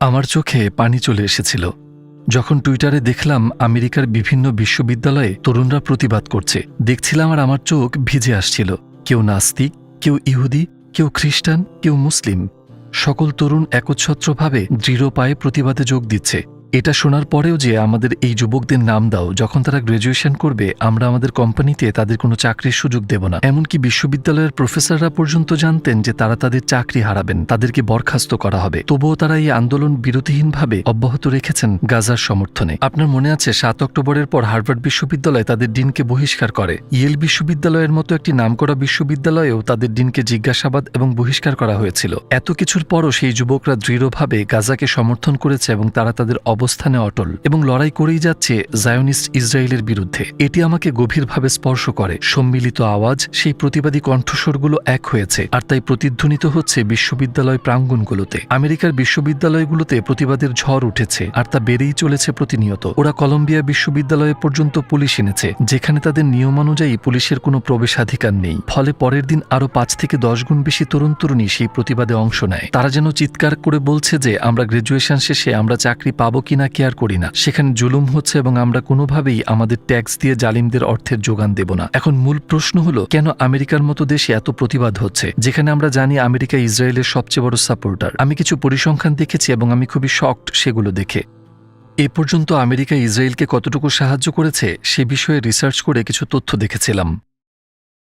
আমার চোখে পানি চলে এসেছিল যখন টুইটারে দেখলাম আমেরিকার বিভিন্ন বিশ্ববিদ্যালয়ে তরুণরা প্রতিবাদ করছে। দেখছিলাম আর আমার চোখ ভিজে আসছিল। কেউ নাস্তিক, কেউ ইহুদি, কেউ খ্রিস্টান, কেউ মুসলিম, সকল তরুণ একচ্ছত্রভাবে দৃঢ় পায়ে প্রতিবাদে যোগ দিচ্ছে। এটা শোনার পরেও যে আমাদের এই যুবকদের নাম দাও, যখন তারা গ্র্যাজুয়েশন করবে আমরা আমাদের কোম্পানিতে তাদের কোনো চাকরির সুযোগ দেব না। এমনকি বিশ্ববিদ্যালয়ের প্রফেসররা পর্যন্ত জানতেন যে তারা তাদের চাকরি হারাবেন, তাদেরকে বরখাস্ত করা হবে। তবুও তারা এই আন্দোলন বিরতিহীনভাবে অব্যাহত রেখেছেন গাজার সমর্থনে। আপনার মনে আছে ৭ অক্টোবরের পর হার্ভার্ড বিশ্ববিদ্যালয় তাদের ডিনকে বহিষ্কার করে। ইয়েল বিশ্ববিদ্যালয়ের মতো একটি নামকরা বিশ্ববিদ্যালয়েও তাদের ডিনকে জিজ্ঞাসাবাদ এবং বহিষ্কার করা হয়েছিল। এত কিছুর পরও সেই যুবকরা দৃঢ়ভাবে গাজাকে সমর্থন করেছে এবং তারা তাদের অবস্থানে অটল এবং লড়াই করেই যাচ্ছে জায়োনিস্ট ইসরায়েলের বিরুদ্ধে। এটি আমাকে গভীরভাবে স্পর্শ করে। সম্মিলিত আওয়াজ, সেই প্রতিবাদী কণ্ঠস্বরগুলো এক হয়েছে, আর তাই প্রতিধ্বনিত হচ্ছে বিশ্ববিদ্যালয় প্রাঙ্গণগুলোতে। আমেরিকার বিশ্ববিদ্যালয়গুলোতে প্রতিবাদের ঝড় উঠেছে, আর তা বেড়েই চলেছে প্রতিনিয়ত। ওরা কলম্বিয়া বিশ্ববিদ্যালয়ে পর্যন্ত পুলিশ এনেছে, যেখানে তাদের নিয়মানুযায়ী পুলিশের কোনো প্রবেশাধিকার নেই। ফলে পরের দিন আরও ৫ থেকে ১০ গুণ বেশি তরুণ তরুণী সেই প্রতিবাদে অংশ নেয়। তারা যেন চিৎকার করে বলছে যে আমরা গ্র্যাজুয়েশন শেষে আমরা চাকরি পাবো কিনা কেয়ার করি না, সেখানে জুলুম হচ্ছে এবং আমরা কোনোভাবেই আমাদের ট্যাক্স দিয়ে জালিমদের অর্থের যোগান দেব না। এখন মূল প্রশ্ন হলো, কেন আমেরিকার মতো দেশে এত প্রতিবাদ হচ্ছে, যেখানে আমরা জানি আমেরিকা ইসরায়েলের সবচেয়ে বড় সাপোর্টার? আমি কিছু পরিসংখ্যান দেখেছি এবং আমি খুবই শকড সেগুলো দেখে। এ পর্যন্ত আমেরিকা ইসরায়েলকে কতটুকু সাহায্য করেছে সে বিষয়ে রিসার্চ করে কিছু তথ্য দেখেছিলাম।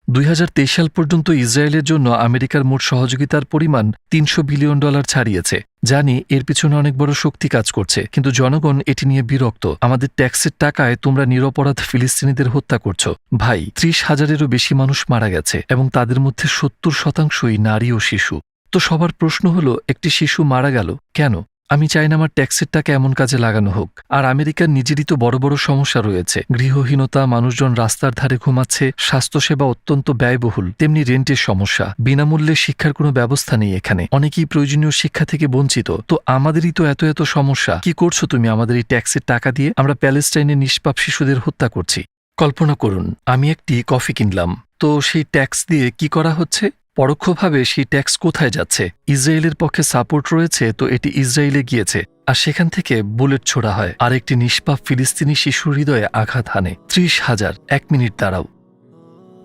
২০২৩ সাল পর্যন্ত ইসরায়েলের জন্য আমেরিকার মোট সহযোগিতার পরিমাণ $৩০০ বিলিয়ন ছাড়িয়েছে। জানি এর পিছনে অনেক বড় শক্তি কাজ করছে, কিন্তু জনগণ এটি নিয়ে বিরক্ত। আমাদের ট্যাক্সের টাকায় তোমরা নিরপরাধ ফিলিস্তিনিদের হত্যা করছো। ভাই, ৩০,০০০-এরও বেশি মানুষ মারা গেছে এবং তাদের মধ্যে ৭০% নারী ও শিশু। তো সবার প্রশ্ন হলো, একটি শিশু মারা গেল কেন? আমি চাই না আমার ট্যাক্সের টাকা এমন কাজে লাগানো হোক। আর আমেরিকার নিজেরই তো বড় বড় সমস্যা রয়েছে। গৃহহীনতা, মানুষজন রাস্তার ধারে ঘুমাচ্ছে, স্বাস্থ্যসেবা অত্যন্ত ব্যয়বহুল, তেমনি রেন্টের সমস্যা, বিনামূল্যে শিক্ষার কোনো ব্যবস্থা নেই এখানে, অনেকেই প্রয়োজনীয় শিক্ষা থেকে বঞ্চিত। তো আমাদেরই তো এত এত সমস্যা, কি করছো তুমি আমাদের এই ট্যাক্সের টাকা দিয়ে? আমরা প্যালেস্টাইনের নিষ্পাপ শিশুদের হত্যা করছি। কল্পনা করুন, আমি একটি কফি কিনলাম, তো সেই ট্যাক্স দিয়ে কি করা হচ্ছে? পরোক্ষভাবে সেই ট্যাক্স কোথায় যাচ্ছে? ইসরায়েলের পক্ষে সাপোর্ট রয়েছে, তো এটি ইসরায়েলে গিয়েছে, আর সেখান থেকে বুলেট ছোড়া হয় আর একটি নিষ্পাপ ফিলিস্তিনি শিশুর হৃদয়ে আঘাত হানে। ৩০,০০০। ১ মিনিট দাঁড়াও,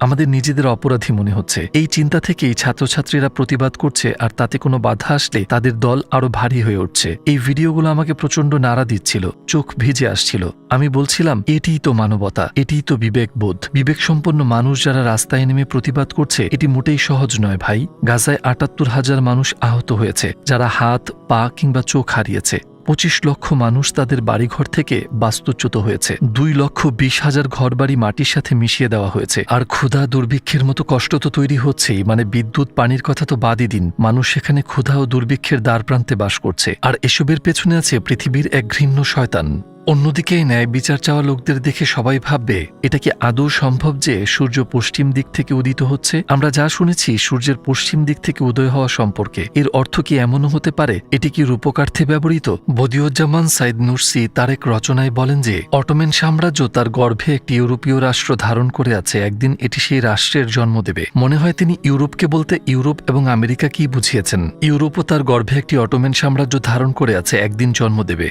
আমাদের নিজেদের অপরাধী মনে হচ্ছে। এই চিন্তা থেকেই ছাত্রছাত্রীরা প্রতিবাদ করছে, আর তাতে কোনো বাধা আসলে তাদের দল আরো ভারী হয়ে উঠছে। এই ভিডিওগুলো আমাকে প্রচণ্ড নাড়া দিচ্ছিল, চোখ ভিজে আসছিল। আমি বলছিলাম, এটিই তো মানবতা, এটিই তো বিবেকবোধ। বিবেকসম্পন্ন মানুষ যারা রাস্তায় নেমে প্রতিবাদ করছে, এটি মোটেই সহজ নয় ভাই। গাজায় ৭৮,০০০ মানুষ আহত হয়েছে, যারা হাত, পা কিংবা চোখ হারিয়েছে। ২৫ লক্ষ মানুষ তাদের বাড়িঘর থেকে বাস্তুচ্যুত হয়েছে। ২,২০,০০০ ঘরবাড়ি মাটির সাথে মিশিয়ে দেওয়া হয়েছে। আর ক্ষুধা, দুর্ভিক্ষের মতো কষ্ট তো তৈরি হচ্ছেই, মানে বিদ্যুৎ, পানির কথা তো বাদই দিন। মানুষ সেখানে ক্ষুধা ও দুর্ভিক্ষের দ্বারপ্রান্তে বাস করছে, আর এসবের পেছনে আছে পৃথিবীর এক ঘৃণ্য শয়তান। অন্যদিকে ন্যায় বিচার চাওয়া লোকদের দেখে সবাই ভাববে, এটা কি আদৌ সম্ভব যে সূর্য পশ্চিম দিক থেকে উদিত হচ্ছে? আমরা যা শুনেছি সূর্যের পশ্চিম দিক থেকে উদয় হওয়া সম্পর্কে, এর অর্থ কি এমনও হতে পারে এটি কি রূপকার্থে ব্যবহৃত? বদিউজ্জামান সাইদ নুরসি তার এক রচনায় বলেন যে অটোম্যান সাম্রাজ্য তার গর্ভে একটি ইউরোপীয় রাষ্ট্র ধারণ করে আছে, একদিন এটি সেই রাষ্ট্রের জন্ম দেবে। মনে হয় তিনি ইউরোপকে বলতে ইউরোপ এবং আমেরিকা কি বুঝিয়েছেন। ইউরোপও তার গর্ভে একটি অটোম্যান সাম্রাজ্য ধারণ করে আছে, একদিন জন্ম দেবে।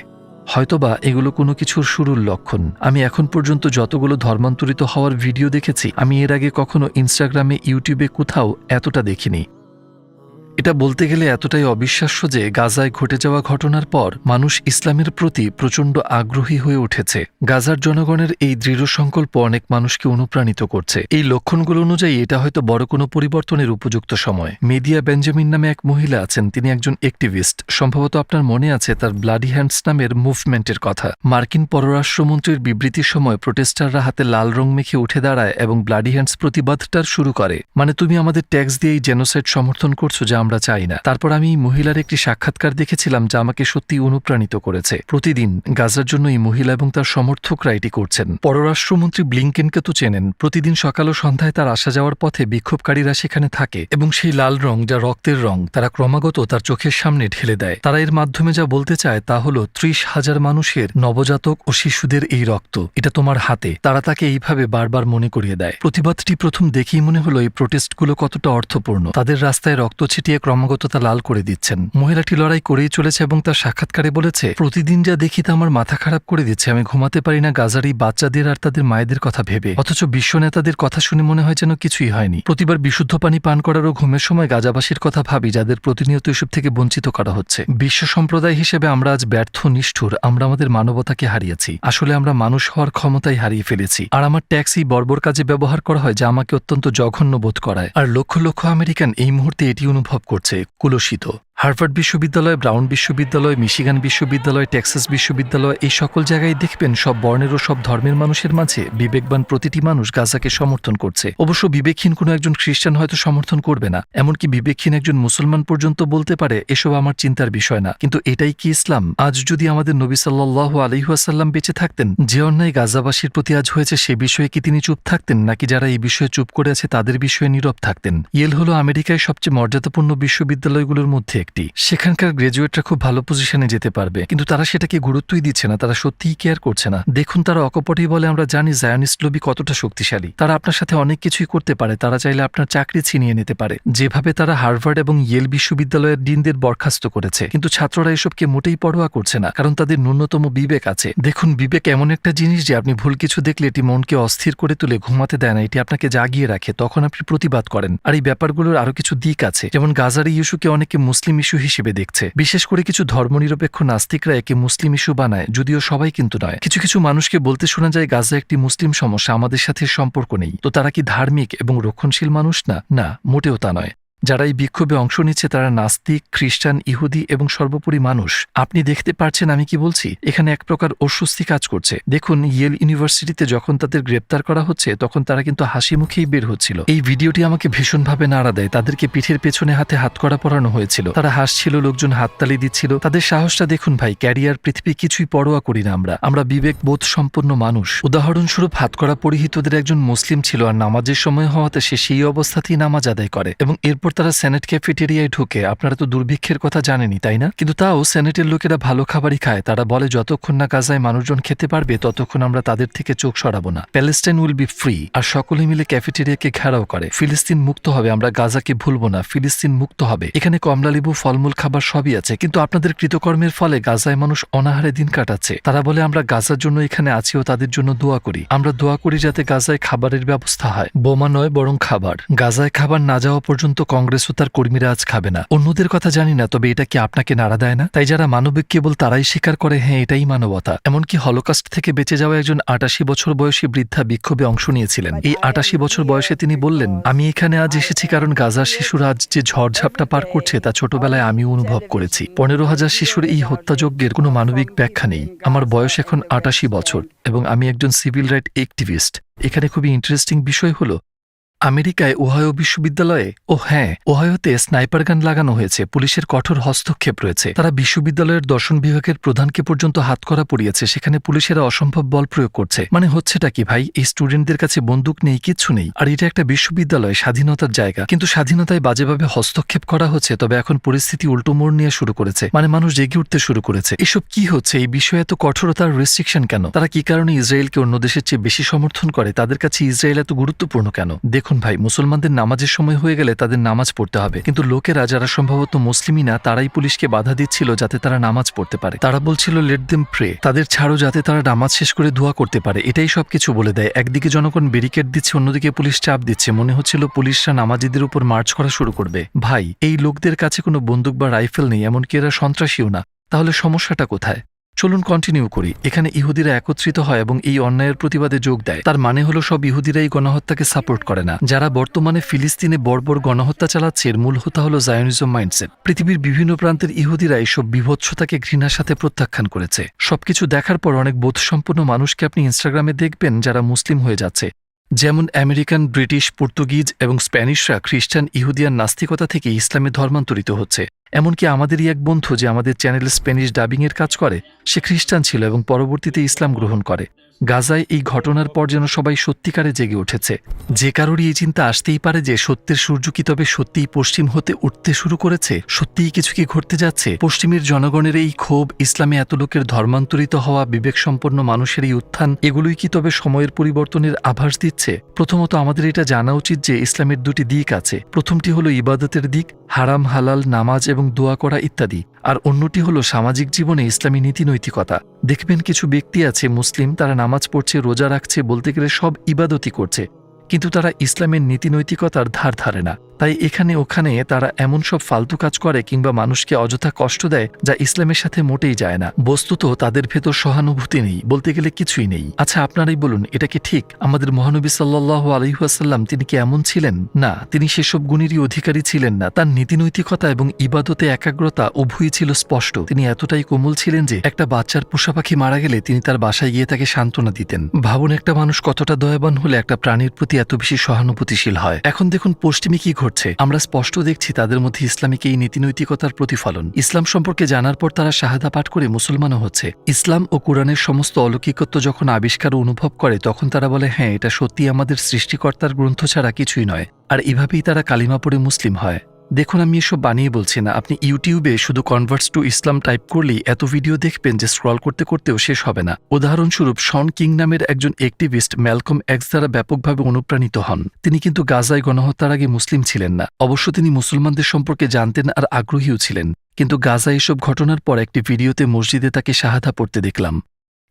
হয়তোবা এগুলো কোনো কিছুর শুরুর লক্ষণ। আমি এখন পর্যন্ত যতগুলো ধর্মান্তরিত হওয়ার ভিডিও দেখেছি, আমি এর আগে কখনো ইনস্টাগ্রামে, ইউটিউবে কোথাও এতটা দেখিনি। এটা বলতে গেলে এতটাই অবিশ্বাস্য যে গাজায় ঘটে যাওয়া ঘটনার পর মানুষ ইসলামের প্রতি প্রচণ্ড আগ্রহী হয়ে উঠেছে। গাজার জনগণের এই দৃঢ় সংকল্প অনেক মানুষকে অনুপ্রাণিত করছে। এই লক্ষণগুলো অনুযায়ী এটা হয়তো বড় কোনো পরিবর্তনের উপযুক্ত সময়। মেডিয়া বেঞ্জামিন নামে এক মহিলা আছেন, তিনি একজন অ্যাক্টিভিস্ট। সম্ভবত আপনার মনে আছে তার ব্লাডি হ্যান্ডস নামের মুভমেন্টের কথা। মার্কিন পররাষ্ট্রমন্ত্রীর বিবৃতির সময় প্রোটেস্টাররা হাতে লাল রং মেখে উঠে দাঁড়ায় এবং ব্লাডি হ্যান্ডস প্রতিবাদটার শুরু করে, মানে তুমি আমাদের ট্যাক্স দিয়ে এই জেনোসাইড সমর্থন করছো যা আমরা চাই না। তারপর আমি মহিলার একটি সাক্ষাৎকার দেখেছিলাম যা আমাকে সত্যি অনুপ্রাণিত করেছে। প্রতিদিন গাজার জন্য এই মহিলা এবং তার সমর্থকরা এটি করছেন। পররাষ্ট্রমন্ত্রী ব্লিংকেনকে তো চেনেন, প্রতিদিন সকাল ও সন্ধ্যায় তার আসা যাওয়ার পথে বিক্ষোভকারীরা সেখানে থাকে এবং সেই লাল রং, যা রক্তের রং, তারা ক্রমাগত তার চোখের সামনে ঢেলে দেয়। তারা এর মাধ্যমে যা বলতে চায় তা হলো ৩০,০০০ মানুষের, নবজাতক ও শিশুদের এই রক্ত, এটা তোমার হাতে। তারা তাকে এইভাবে বারবার মনে করিয়ে দেয়। প্রতিবাদটি প্রথম দেখেই মনে হলো এই প্রোটেস্টগুলো কতটা অর্থপূর্ণ। তাদের রাস্তায় রক্ত ছিটিয়ে ক্রমাগত তা লাল করে দিচ্ছেন। মহিলাটি লড়াই করেই চলেছে এবং তার সাক্ষাৎকারে বলেছে, প্রতিদিন যা দেখি তা আমার মাথা খারাপ করে দিচ্ছে। আমি ঘুমাতে পারি না গাজার এই বাচ্চাদের আর তাদের মায়েদের কথা ভেবে। অথচ বিশ্ব নেতাদের কথা শুনে মনে হয় যেন কিছুই হয়নি। প্রতিবার বিশুদ্ধ পানি পান করার ও ঘুমের সময় গাজাবাসীর কথা ভাবি, যাদের প্রতিনিয়ত এসব থেকে বঞ্চিত করা হচ্ছে। বিশ্ব সম্প্রদায় হিসেবে আমরা আজ ব্যর্থ, নিষ্ঠুর। আমরা আমাদের মানবতাকে হারিয়েছি। আসলে আমরা মানুষ হওয়ার ক্ষমতাই হারিয়ে ফেলেছি। আর আমার ট্যাক্স এই বর্বর কাজে ব্যবহার করা হয়, যা আমাকে অত্যন্ত জঘন্য বোধ করায়। আর লক্ষ লক্ষ আমেরিকান এই মুহূর্তে এটি অনুভব করছে, কুলসিত। হার্ভার্ড বিশ্ববিদ্যালয়, ব্রাউন বিশ্ববিদ্যালয়, মিশিগান বিশ্ববিদ্যালয়, টেক্সাস বিশ্ববিদ্যালয়, এই সকল জায়গায় দেখবেন সব বর্ণের ও সব ধর্মের মানুষের মাঝে বিবেকবান প্রতিটি মানুষ গাজাকে সমর্থন করছে। অবশ্য বিবেকহীন কোনো একজন খ্রিস্টান হয়তো সমর্থন করবে না, এমনকি বিবেকহীন একজন মুসলমান পর্যন্ত বলতে পারে এসব আমার চিন্তার বিষয় না। কিন্তু এটাই কি ইসলাম? আজ যদি আমাদের নবী সাল্লাল্লাহু আলাইহি ওয়াসাল্লাম বেঁচে থাকতেন, যে অন্যায় গাজাবাসীর প্রতি আজ হয়েছে সে বিষয়ে কি তিনি চুপ থাকতেন, নাকি যারা এই বিষয়ে চুপ করে আছে তাদের বিষয়ে নীরব থাকতেন? ইয়েল হলো আমেরিকায় সবচেয়ে মর্যাদাপূর্ণ বিশ্ববিদ্যালয়গুলোর মধ্যে একটি। সেখানকার গ্রাজুয়েটরা খুব ভালো পজিশনে যেতে পারবে, কিন্তু তারা সেটাকে গুরুত্বই দিচ্ছে না। তারা সত্যিই কেয়ার করছে না। দেখুন, তারা অকপটেই বলে আমরা জানি জায়নিস্ট লবি কতটা শক্তিশালী। তারা আপনার সাথে অনেক কিছুই করতে পারে। তারা চাইলে আপনার চাকরি ছিনিয়ে নিতে পারে, যেভাবে তারা হার্ভার্ড এবং ইয়েল বিশ্ববিদ্যালয়ের ডিনদের বরখাস্ত করেছে। কিন্তু ছাত্ররা এসবকে মোটেই পরোয়া করছে না, কারণ তাদের ন্যূনতম বিবেক আছে। দেখুন, বিবেক এমন একটা জিনিস যে আপনি ভুল কিছু দেখলে এটি মনকে অস্থির করে তুলে ঘুমাতে দেয় না, এটি আপনাকে জাগিয়ে রাখে। তখন আপনি প্রতিবাদ করেন। আর এই ব্যাপারগুলোর আরো কিছু দিক আছে, যেমন গাজার ইস্যুকে অনেকে মুসলিম ইস্যু হিসেবে দেখছে। বিশেষ করে কিছু ধর্মনিরপেক্ষ নাস্তিকরা একে মুসলিম ইস্যু বানায়, যদিও সবাই কিন্তু নয়। কিছু কিছু মানুষকে বলতে শোনা যায় গাজা একটি মুসলিম সমস্যা, আমাদের সাথে সম্পর্ক নেই। তো তারা কি ধার্মিক এবং রক্ষণশীল মানুষ না? না, মোটেও তা নয়। যারা এই বিক্ষোভে অংশ নিচ্ছে তারা নাস্তিক, খ্রিস্টান, ইহুদি এবং সর্বোপরি মানুষ। আপনি দেখতে পারছেন আমি কি বলছি? এখানে এক প্রকার অস্বস্তি কাজ করছে। দেখুন, ইয়েল ইউনিভার্সিটিতে যখন তাদের গ্রেপ্তার করা হচ্ছে তখন তারা কিন্তু হাসি মুখেই বের হচ্ছিল। এই ভিডিওটি আমাকে ভীষণভাবে নাড়া দেয়। তাদেরকে পিঠের পেছনে হাতে হাতকড়া পরানো হয়েছিল, তারা হাসছিল, লোকজন হাততালি দিচ্ছিল। তাদের সাহসটা দেখুন ভাই। ক্যারিয়ার, পৃথিবী কিছুই পরোয়া করি না আমরা বিবেকবোধ সম্পন্ন মানুষ। উদাহরণস্বরূপ, হাতকড়া পরিহিতদের একজন মুসলিম ছিল, আর নামাজের সময় হওয়াতে সে সেই অবস্থাতেই নামাজ আদায় করে এবং এরপর তারা সেনেট ক্যাফেটেরিয়ায় ঢুকে। আপনারা তো দুর্ভিক্ষের কথা জানেনই, তাই না? কিন্তু তাও সেনেটের লোকেরা ভালো খাবারই খায়। তারা বলে যতক্ষণ না গাজায় মানুষজন খেতে পারবে ততক্ষণ আমরা তাদের থেকে চোখ সরাবো না। Palestine will be free. আর সকলে মিলে ক্যাফেটেরিয়াকে ঘেরাও করে। ফিলিস্তিন মুক্ত হবে, আমরা গাজাকে ভুলবো না। ফিলিস্তিন মুক্ত হবে। এখানে কমলালেবু, ফলমূল, খাবার সবই আছে। কিন্তু আপনাদের কৃতকর্মের ফলে গাজায় মানুষ অনাহারে দিন কাটাচ্ছে। তারা বলে আমরা গাজার জন্য এখানে আছি ও তাদের জন্য দোয়া করি। আমরা দোয়া করি যাতে গাজায় খাবারের ব্যবস্থা হয়। বোমা নয়, বরং খাবার। গাজায় খাবার না যাওয়া পর্যন্ত কংগ্রেস ও তার কর্মীরা আজ খাবে না। অন্যদের কথা জানি না, তবে এটা কি আপনাকে নাড়া দেয় না? তাই যারা মানবিক কেবল তারাই স্বীকার করে হ্যাঁ এটাই মানবতা। এমনকি হলোকাস্ট থেকে বেঁচে যাওয়া একজন ৮৮ বছর বয়সী বৃদ্ধা বিক্ষোভে অংশ নিয়েছিলেন। এই ৮৮ বছর বয়সে তিনি বললেন, আমি এখানে আজ এসেছি কারণ গাজার শিশুরা আজ যে ঝড়ঝাপটা পার করছে তা ছোটবেলায় আমি অনুভব করেছি। ১৫,০০০ শিশুর এই হত্যাযজ্ঞের কোনো মানবিক ব্যাখ্যা নেই। আমার বয়স এখন ৮৮ বছর এবং আমি একজন সিভিল রাইট অ্যাক্টিভিস্ট। এখানে খুবই ইন্টারেস্টিং বিষয় হলো আমেরিকায় ওহাইও বিশ্ববিদ্যালয়ে ওহাইওতে স্নাইপার গান লাগানো হয়েছে। পুলিশের কঠোর হস্তক্ষেপ রয়েছে। তারা বিশ্ববিদ্যালয়ের দর্শন বিভাগের প্রধানকে পর্যন্ত হাতকড়া পরিয়েছে। সেখানে পুলিশেরা অসম্ভব বল প্রয়োগ করছে। মানে হচ্ছেটা কি ভাই? এই স্টুডেন্টদের কাছে বন্দুক নেই, কিচ্ছু নেই। আর এটা একটা বিশ্ববিদ্যালয়, স্বাধীনতার জায়গা, কিন্তু স্বাধীনতায় বাজেভাবে হস্তক্ষেপ করা হচ্ছে। তবে এখন পরিস্থিতি উল্টো মোড় নিয়ে শুরু করেছে। মানে মানুষ জেগে উঠতে শুরু করেছে। এসব কি হচ্ছে? এই বিষয়ে এত কঠোরতার রেস্ট্রিকশন কেন? তারা কি কারণে ইসরায়েলকে অন্য দেশের চেয়ে বেশি সমর্থন করে? তাদের কাছে ইসরায়েল এত গুরুত্বপূর্ণ কেন? দেখুন ভাই, মুসলমানদের নামাজের সময় হয়ে গেলে তাদের নামাজ পড়তে হবে, কিন্তু লোকেরা যারা সম্ভবত মুসলিমই না তারাই পুলিশকে বাধা দিচ্ছিল যাতে তারা নামাজ পড়তে পারে। তারা বলছিল লেট দেম প্রে, তাদের ছাড়ো যাতে তারা নামাজ শেষ করে দোয়া করতে পারে। এটাই সবকিছু বলে দেয়। একদিকে জনগণ ব্যারিকেড দিচ্ছে, অন্যদিকে পুলিশ চাপ দিচ্ছে। মনে হচ্ছিল পুলিশরা নামাজিদের উপর মার্চ করা শুরু করবে। ভাই, এই লোকদের কাছে কোনো বন্দুক বা রাইফেল নেই, এমনকি এরা সন্ত্রাসীও না। তাহলে সমস্যাটা কোথায়? চলুন কন্টিনিউ করি। এখানে ইহুদিরা একত্রিত হয় এবং এই অন্যায়ের প্রতিবাদে যোগ দেয়। তার মানে হলো সব ইহুদিরা এই গণহত্যাকে সাপোর্ট করে না। যারা বর্তমানে ফিলিস্তিনে বর্বর গণহত্যা চালাচ্ছে এর মূল হোতা হলো জায়নিজম মাইন্ডসেট। পৃথিবীর বিভিন্ন প্রান্তের ইহুদিরা এইসব বিভৎসতাকে ঘৃণার সাথে প্রত্যাখ্যান করেছে। সবকিছু দেখার পর অনেক বোধসম্পন্ন মানুষকে আপনি ইনস্টাগ্রামে দেখবেন যারা মুসলিম হয়ে যাচ্ছে। যেমন আমেরিকান, ব্রিটিশ, পর্তুগিজ এবং স্প্যানিশরা খ্রিস্টান, ইহুদিয়ান নাস্তিকতা থেকে ইসলামে ধর্মান্তরিত হচ্ছে। এমনকি আমাদেরই এক বন্ধু যে আমাদের চ্যানেলে স্প্যানিশ ডাবিংয়ের কাজ করে, সে খ্রিস্টান ছিল এবং পরবর্তীতে ইসলাম গ্রহণ করে। গাজায় এই ঘটনার পর যেন সবাই সত্যিকারে জেগে উঠেছে। যে কারোরই এই চিন্তা আসতেই পারে যে সত্যের সূর্য কি তবে সত্যিই পশ্চিম হতে উঠতে শুরু করেছে, সত্যিই কিছু কি ঘটতে যাচ্ছে। পশ্চিমের জনগণের এই ক্ষোভ, ইসলামে এত লোকের ধর্মান্তরিত হওয়া, বিবেকসম্পন্ন মানুষের এই উত্থান, এগুলোই কি তবে সময়ের পরিবর্তনের আভাস দিচ্ছে? প্রথমত আমাদের এটা জানা উচিত যে ইসলামের দুটি দিক আছে। প্রথমটি হলো ইবাদতের দিক, হারাম হালাল, নামাজ এবং দোয়া করা ইত্যাদি। আর অন্যটি হলো সামাজিক জীবনে ইসলামী নীতি নৈতিকতা। দেখবেন কিছু ব্যক্তি আছে মুসলিম, তারা নামাজ পড়ছে, রোজা রাখছে, বলতে গেলে সব ইবাদতই করছে, কিন্তু তারা ইসলামের নীতি নৈতিকতার ধার ধারে না। তাই এখানে ওখানে তারা এমন সব ফালতু কাজ করে কিংবা মানুষকে অযথা কষ্ট দেয় যা ইসলামের সাথে মোটেই যায় না। বস্তুত তাদের ভেতর সহানুভূতি নেই, বলতে গেলে কিছুই নেই। আচ্ছা, আপনারাই বলুন, এটা কি ঠিক? আমাদের মহানবী সাল্লাল্লাহু আলাইহি ওয়াসাল্লাম তিনি কি এমন ছিলেন? না, তিনি সেসব গুণেরই অধিকারী ছিলেন না। তার নীতিনৈতিকতা এবং ইবাদতে একাগ্রতা উভয়ই ছিল স্পষ্ট। তিনি এতটাই কোমল ছিলেন যে একটা বাচ্চার পোষা পাখি মারা গেলে তিনি তার বাসায় গিয়ে তাকে সান্ত্বনা দিতেন। ভাবুন, একটা মানুষ কতটা দয়াবান হলে একটা প্রাণীর প্রতি এত বেশি সহানুভূতিশীল হয়। এখন দেখুন পশ্চিমে কি ঘটছে। আমরা স্পষ্ট দেখছি তাদের মধ্যে ইসলামিক এই নীতিনৈতিকতার প্রতিফলন। ইসলাম সম্পর্কে জানার পর তারা শাহাদা পাঠ করে মুসলমানও হচ্ছে। ইসলাম ও কোরআনের সমস্ত অলৌকিকত্ব যখন আবিষ্কার অনুভব করে তখন তারা বলে, হ্যাঁ, এটা সত্যি আমাদের সৃষ্টিকর্তার গ্রন্থ ছাড়া কিছুই নয়। আর এভাবেই তারা কালিমা পড়ে মুসলিম হয়। দেখুন, আমি এসব বানিয়ে বলছি না। আপনি ইউটিউবে শুধু কনভার্টস টু ইসলাম টাইপ করলেই এত ভিডিও দেখবেন যে স্ক্রল করতে করতেও শেষ হবে না। উদাহরণস্বরূপ শন কিং নামের একজন অ্যাক্টিভিস্ট ম্যালকম এক্স দ্বারা ব্যাপকভাবে অনুপ্রাণিত হন। তিনি কিন্তু গাজায় গণহত্যার আগে মুসলিম ছিলেন না। অবশ্য তিনি মুসলমানদের সম্পর্কে জানতেন আর আগ্রহীও ছিলেন, কিন্তু গাজা এসব ঘটনার পর একটি ভিডিওতে মসজিদে তাকে শাহাদা পড়তে দেখলাম।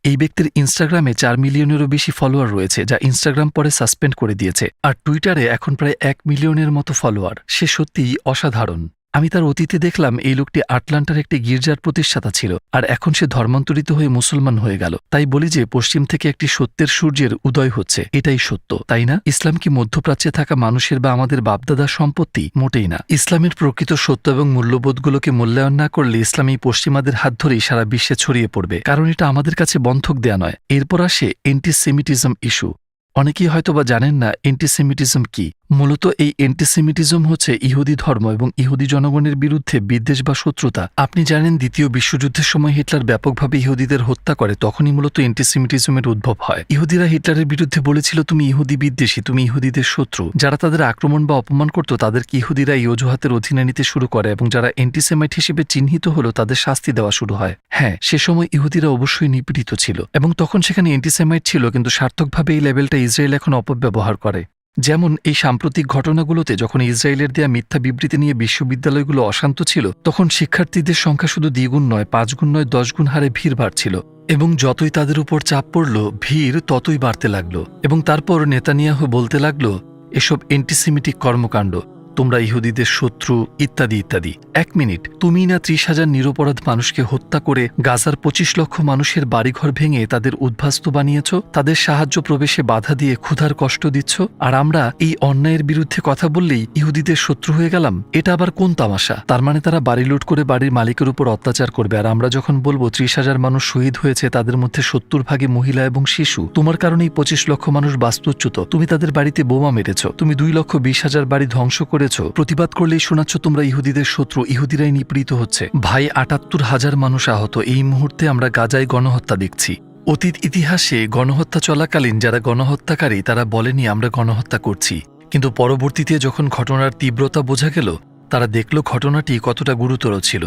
এই ব্যক্তির ইনস্টাগ্রামে 4 মিলিয়নেরও বেশি ফলোয়ার রয়েছে, যা ইনস্টাগ্রাম পরে সাসপেন্ড করে দিয়েছে। আর টুইটারে এখন প্রায় 1 মিলিয়নের মতো ফলোয়ার। সে সত্যিই অসাধারণ। আমি তার অতীতে দেখলাম এই লোকটি আটলান্টার একটি গির্জার প্রতিষ্ঠাতা ছিল, আর এখন সে ধর্মান্তরিত হয়ে মুসলমান হয়ে গেল। তাই বলি যে পশ্চিম থেকে একটি সত্যের সূর্যের উদয় হচ্ছে। এটাই সত্য, তাই না? ইসলাম কি মধ্যপ্রাচ্যে থাকা মানুষের বা আমাদের বাপদাদার সম্পত্তি? মোটেই না। ইসলামের প্রকৃত সত্য এবং মূল্যবোধগুলোকে মূল্যায়ন না করলে ইসলাম এই পশ্চিমাদের হাত ধরেই সারা বিশ্বে ছড়িয়ে পড়বে, কারণ এটা আমাদের কাছে বন্ধক দেয়া নয়। এরপর আসে অ্যান্টিসেমিটিজম ইস্যু। অনেকেই হয়তোবা জানেন না অ্যান্টিসেমিটিজম কি। মূলত এই অ্যান্টিসেমিটিজম হচ্ছে ইহুদি ধর্ম এবং ইহুদি জনগণের বিরুদ্ধে বিদ্বেষ বা শত্রুতা। আপনি জানেন দ্বিতীয় বিশ্বযুদ্ধের সময় হিটলার ব্যাপকভাবে ইহুদিদের হত্যা করে, তখনই মূলত অ্যান্টিসেমিটিজমের উদ্ভব হয়। ইহুদিরা হিটলারের বিরুদ্ধে বলেছিল, তুমি ইহুদি বিদ্বেষী, তুমি ইহুদিদের শত্রু। যারা তাদের আক্রমণ বা অপমান করত তাদেরকে ইহুদিরা এই অজুহাতের অধীনে নিতে শুরু করে এবং যারা অ্যান্টিসেমাইট হিসেবে চিহ্নিত হলো তাদের শাস্তি দেওয়া শুরু হয়। হ্যাঁ, সে সময় ইহুদিরা অবশ্যই নিপীড়িত ছিল এবং তখন সেখানে অ্যান্টিসেমাইট ছিল, কিন্তু সার্থকভাবে এই লেভেলটা ইসরায়েল এখন অপব্যবহার করে। যেমন এই সাম্প্রতিক ঘটনাগুলোতে যখন ইসরায়েলের দেয়া মিথ্যা বিবৃতি নিয়ে বিশ্ববিদ্যালয়গুলো অশান্ত ছিল, তখন শিক্ষার্থীদের সংখ্যা শুধু 2 গুণ নয়, 5 গুণ নয়, 10 গুণ হারে ভিড় বাড়ছিল। এবং যতই তাদের উপর চাপ পড়ল, ভিড় ততই বাড়তে লাগলো। এবং তারপর নেতানিয়াহু বলতে লাগলো, এসব অ্যান্টিসেমিটিক কর্মকাণ্ড, তোমরা ইহুদিদের শত্রু, ইত্যাদি ইত্যাদি। 1 মিনিট, তুমি না 30,000 নিরপরাধ মানুষকে হত্যা করে গাজার 25 লক্ষ মানুষের বাড়িঘর ভেঙে তাদের উদ্বাস্তু বানিয়েছ, তাদের সাহায্য প্রবেশে বাধা দিয়ে ক্ষুধার কষ্ট দিচ্ছ, আর আমরা এই অন্যায়ের বিরুদ্ধে কথা বললেই ইহুদিদের শত্রু হয়ে গেলাম? এটা আবার কোন তামাশা? তার মানে তারা বাড়ি লুট করে বাড়ির মালিকের উপর অত্যাচার করবে, আর আমরা যখন বলবো 30,000 মানুষ শহীদ হয়েছে, তাদের মধ্যে 70 ভাগে মহিলা এবং শিশু, তোমার কারণেই 25 লক্ষ মানুষ বাস্তুচ্যুত, তুমি তাদের বাড়িতে বোমা মেরেছ, তুমি 2,20,000 বাড়ি ধ্বংস করে প্রতিবাদ করলেই শোনাচ্ছ তোমরা ইহুদিদের শত্রু, ইহুদিরাই নিপীড়িত হচ্ছে। ভাই, 78,000 মানুষ আহত। এই মুহূর্তে আমরা গাজায় গণহত্যা দেখছি। অতীত ইতিহাসে গণহত্যা চলাকালীন যারা গণহত্যাকারী তারা বলেনি আমরা গণহত্যা করছি, কিন্তু পরবর্তীতে যখন ঘটনার তীব্রতা বোঝা গেল, তারা দেখল ঘটনাটি কতটা গুরুতর ছিল।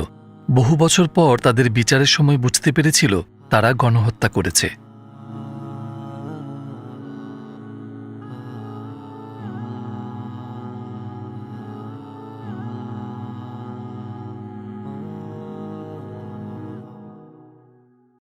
বহু বছর পর তাদের বিচারের সময় বুঝতে পেরেছিল তারা গণহত্যা করেছে।